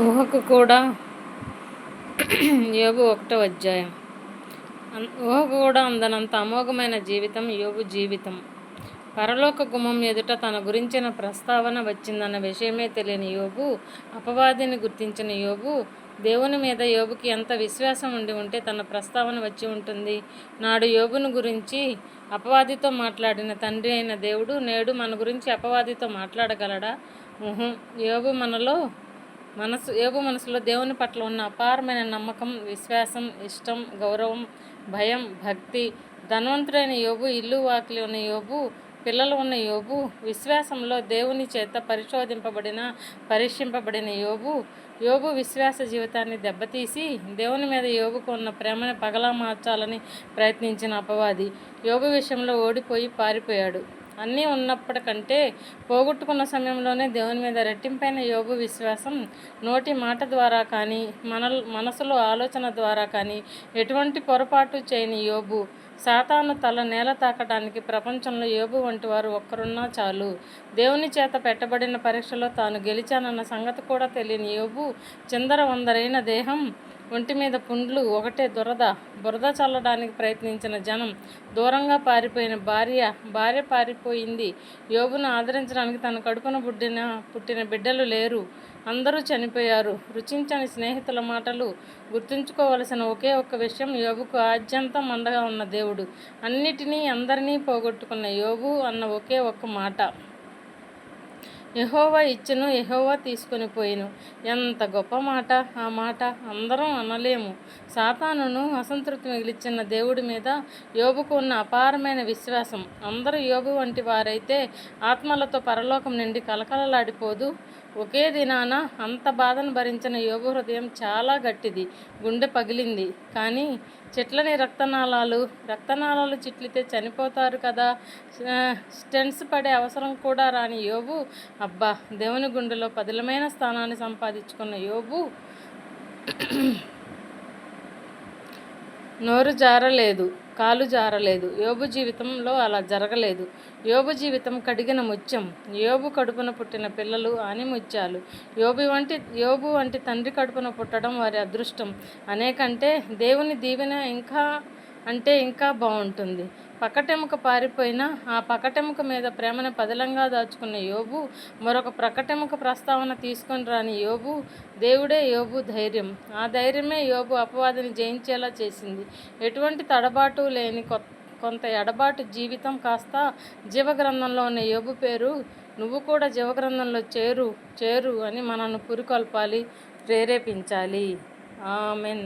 ఊహకు కూడా యోబు 1వ అధ్యాయం. ఊహకు కూడా అందనంత అమోఘమైన జీవితం యోబు జీవితం. పరలోక గుమ్మం ఎదుట తన గురించిన ప్రస్తావన వచ్చిందన్న విషయమే తెలియని యోబు, అపవాదిని గుర్తించిన యోబు, దేవుని మీద యోబుకి ఎంత విశ్వాసం ఉండి ఉంటే తన ప్రస్తావన వచ్చి ఉంటుంది. నాడు యోబును గురించి అపవాదితో మాట్లాడిన తండ్రి అయిన దేవుడు నేడు మన గురించి అపవాదితో మాట్లాడగలడా? యోబు మనసులో దేవుని పట్ల ఉన్న అపారమైన నమ్మకం, విశ్వాసం, ఇష్టం, గౌరవం, భయం, భక్తి. ధనవంతుడైన యోబు, ఇల్లు వాకిలి ఉన్న యోబు, పిల్లలు ఉన్న యోబు, విశ్వాసంలో దేవుని చేత పరీక్షింపబడిన యోబు విశ్వాస జీవితాన్ని దెబ్బతీసి దేవుని మీద యోబుకు ఉన్న ప్రేమను పగలా మార్చాలని ప్రయత్నించిన అపవాది యోబు విషయంలో ఓడిపోయి పారిపోయాడు. అన్నీ ఉన్నప్పటికంటే పోగొట్టుకున్న సమయంలోనే దేవుని మీద రెట్టింపైన యోబు విశ్వాసం నోటి మాట ద్వారా కానీ మనసులో ఆలోచన ద్వారా కానీ ఎటువంటి పొరపాటు చేయని యోబు, సాతాను తల నేల తాకడానికి ప్రపంచంలో యోబు వంటి వారు ఒక్కరున్నా చాలు. దేవుని చేత పెట్టబడిన పరీక్షలో తాను గెలిచానన్న సంగతి కూడా తెలియని యోబు, చిందరవందరైన దేహం, ఒంటి మీద పుండ్లు, ఒకటే బురద చల్లడానికి ప్రయత్నించిన జనం, దూరంగా పారిపోయిన భార్య పారిపోయింది. యోబును ఆదరించడానికి తన కడుపున పుట్టిన బిడ్డలు లేరు, అందరూ చనిపోయారు. రుచించని స్నేహితుల మాటలు. గుర్తుంచుకోవలసిన ఒకే ఒక్క విషయం, యోబుకు ఆద్యంతం అండగా ఉన్న దేవుడు. అన్నిటినీ అందరినీ పోగొట్టుకున్న యోబు అన్న ఒకే ఒక్క మాట, యెహోవా ఇచ్చెను, యెహోవా తీసుకొని పోయెను. ఎంత గొప్ప మాట! ఆ మాట అందరం అనలేము. సాతానును అసంతృప్తి మిగిల్చిన దేవుడి మీద యోబుకు ఉన్న అపారమైన విశ్వాసం. అందరూ యోబు వంటి వారైతే ఆత్మలతో పరలోకం నిండి కలకలలాడిపోదు. ఒకే దినాన అంత బాధను భరించిన యోబు హృదయం చాలా గట్టిది. గుండె పగిలింది. కానీ చెట్లని రక్తనాళాలు చిట్లితే చనిపోతారు కదా, స్టెంట్స్ పడే అవసరం కూడా రాని యోబు, అబ్బా, దేవుని గుండెలో పదిలమైన స్థానాన్ని సంపాదించుకున్న యోబు నోరు జారలేదు, కాలు జారలేదు. యోబు జీవితంలో అలా జరగలేదు. యోబు జీవితం కడిగిన ముత్యం. యోబు కడుపున పుట్టిన పిల్లలు ఆనిముత్యాలు. యోబు వంటి తండ్రి కడుపున పుట్టడం వారి అదృష్టం అనేకంటే దేవుని దీవెన ఇంకా బాగుంటుంది. పక్కటెముక పారిపోయినా ఆ పక్కటెముక మీద ప్రేమను పదిలంగా దాచుకున్న యోబు, మరొక ప్రక్కటెముక ప్రస్తావన తీసుకొని రాని యోబు, దేవుడే యోబు ధైర్యం. ఆ ధైర్యమే యోబు అపవాదిని జయించేలా చేసింది. ఎటువంటి తడబాటు లేని కొంత ఎడబాటు జీవితం కాస్త జీవగ్రంథంలో ఉన్న యోబు పేరు నువ్వు కూడా జీవగ్రంథంలో చేరు అని మనల్ని పురికొల్పాలి, ప్రేరేపించాలి. ఆమెన్.